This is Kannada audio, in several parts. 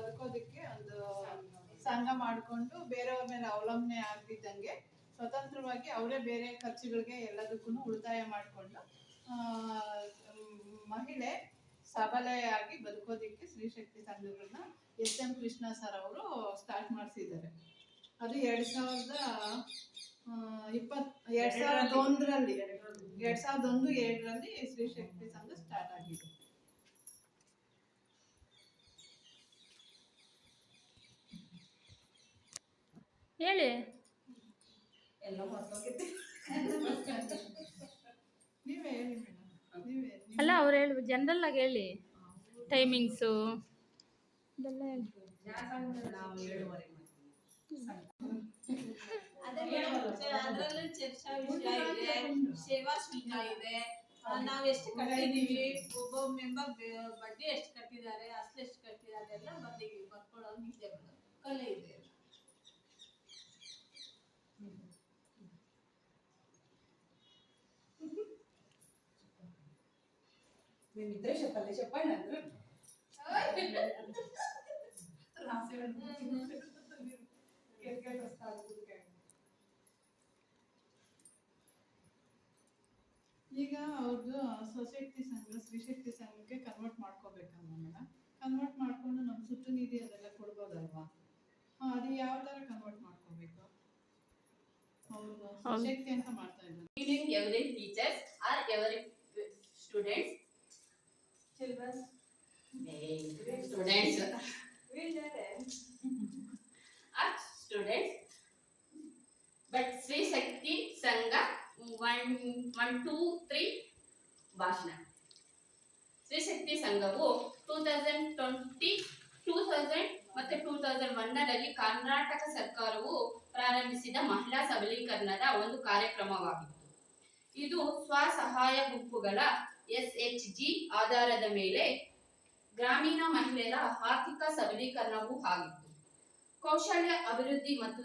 ಬದುಕೋದಕ್ಕೆ ಒಂದು ಸಂಘ ಮಾಡಿಕೊಂಡು ಬೇರೆಯವ್ರ ಮೇಲೆ ಅವಲಂಬನೆ ಆಗ್ತಿದ್ದಂಗೆ ಸ್ವತಂತ್ರವಾಗಿ ಅವರೇ ಬೇರೆ ಖರ್ಚುಗಳಿಗೆ ಎಲ್ಲದಕ್ಕೂ ಉಳಿತಾಯ ಮಾಡಿಕೊಂಡು ಮಹಿಳೆ ಸಬಲೆಯಾಗಿ ಬದುಕೋದಕ್ಕೆ ಸ್ತ್ರೀಶಕ್ತಿ ಸಂಘಗಳನ್ನ ಎಸ್.ಎಂ. ಕೃಷ್ಣ ಸರ್ ಅವರು ಸ್ಟಾರ್ಟ್ ಮಾಡಿಸಿದ್ದಾರೆ. ಅದು 2001-2ರಲ್ಲಿ ಸ್ತ್ರೀಶಕ್ತಿ ಸಂಘ ಸ್ಟಾರ್ಟ್ ಆಗಿದೆ. ಹೇಳಿ ಎಲ್ಲ ಮರ್ತೋಗಿದ್ದೆ. ನೀವೇ ಹೇಳಿ ಮೇಡಮ್. ಅಲ್ಲ ಅವ್ರು ಹೇಳಿ ಜನರಲ್ ಆಗಿ ಹೇಳಿ ಟೈಮಿಂಗ್ಸು ಇದೆಲ್ಲ ಹೇಳಿ. ನಾವು 7:30 ಅದರಲ್ಲೂ ಚರ್ಚಾ ವಿಷಯ ಇದೆ, ಸೇವಾ ಶುಲ್ಕ ಇದೆ, ನಾವ್ ಎಷ್ಟು ಕಟ್ಟಿದೀವಿ, ಒಬ್ಬ ಮೆಂಬರ್ ಬಡ್ಡಿ ಎಷ್ಟು ಕಟ್ಟಿದ್ದಾರೆ, ಅಸಲು ಎಷ್ಟು ಕಟ್ಟಿದ್ದಾರೆ ಎಲ್ಲ ಬರ್ಕೊಳ್ಳೋದು ಇದೆ ಮೇಡಮ್. ಕಲೆ ಇದೆ. మేమిద్దరే చెప్పాలి చెప్పండి అందరూ ಈಗ ಅವ್ರದ್ದು ಸ್ವಶಕ್ತಿ ಸಂಘ ಸ್ತ್ರೀಶಕ್ತಿ ಸಂಘಕ್ಕೆ ಕನ್ವರ್ಟ್ ಮಾಡ್ಕೋಬೇಕಮ್ಮ ಮೇಡಮ್. ಕನ್ವರ್ಟ್ ಮಾಡ್ಕೊಂಡು ನಮ್ಮ ಸುತ್ತು ನಿಧಿ ಅದೆಲ್ಲ ಕೊಡ್ಬೋದಲ್ವಾ? ಅದು ಯಾವ ತರ ಕನ್ವರ್ಟ್ ಮಾಡ್ಕೋಬೇಕು? ಅವ್ರದ್ದು ಸ್ವಶಕ್ತಿ ಅಂತ ಮಾಡ್ತಾ ಇದ್ದಾರೆ. Every teachers or every students, children, students are students, but Sri Shakti Sangha 1, 2, 3 ಭಾಷಣ. ಶ್ರೀ ಶಕ್ತಿ ಸಂಘವು 2020, 2000 ಮತ್ತೆ 2001ರಲ್ಲಿ ಕರ್ನಾಟಕ ಸರ್ಕಾರವು ಪ್ರಾರಂಭಿಸಿದ ಮಹಿಳಾ ಸಬಲೀಕರಣದ ಒಂದು ಕಾರ್ಯಕ್ರಮವಾಗಿತ್ತು. ಇದು ಸ್ವಸಹಾಯ ಗುಂಪುಗಳ SHG ಆಧಾರದ ಮೇಲೆ ಗ್ರಾಮೀಣ ಮಹಿಳೆಯರ ಆರ್ಥಿಕ ಸಬಲೀಕರಣವೂ ಆಗಿತ್ತು. ಕೌಶಲ್ಯ ಅಭಿವೃದ್ಧಿ ಮತ್ತು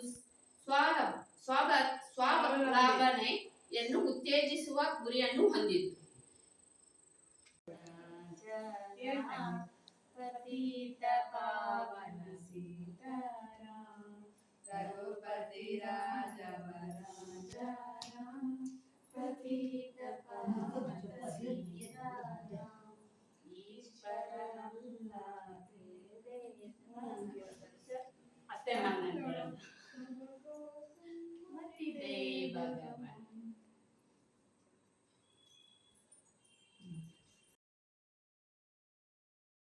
ಸ್ವಾವಲಂಬನೆಯನ್ನು ಉತ್ತೇಜಿಸುವ ಗುರಿಯನ್ನು ಹೊಂದಿತ್ತು. ಪತಿತ ಪಾವನ ಸೀತಾರಾಮ ರಘುಪತಿ ರಾಜವರ ಪತಿತ ಪಾವನ ಸೀತಾರಾಮ ಈಶ್ವರ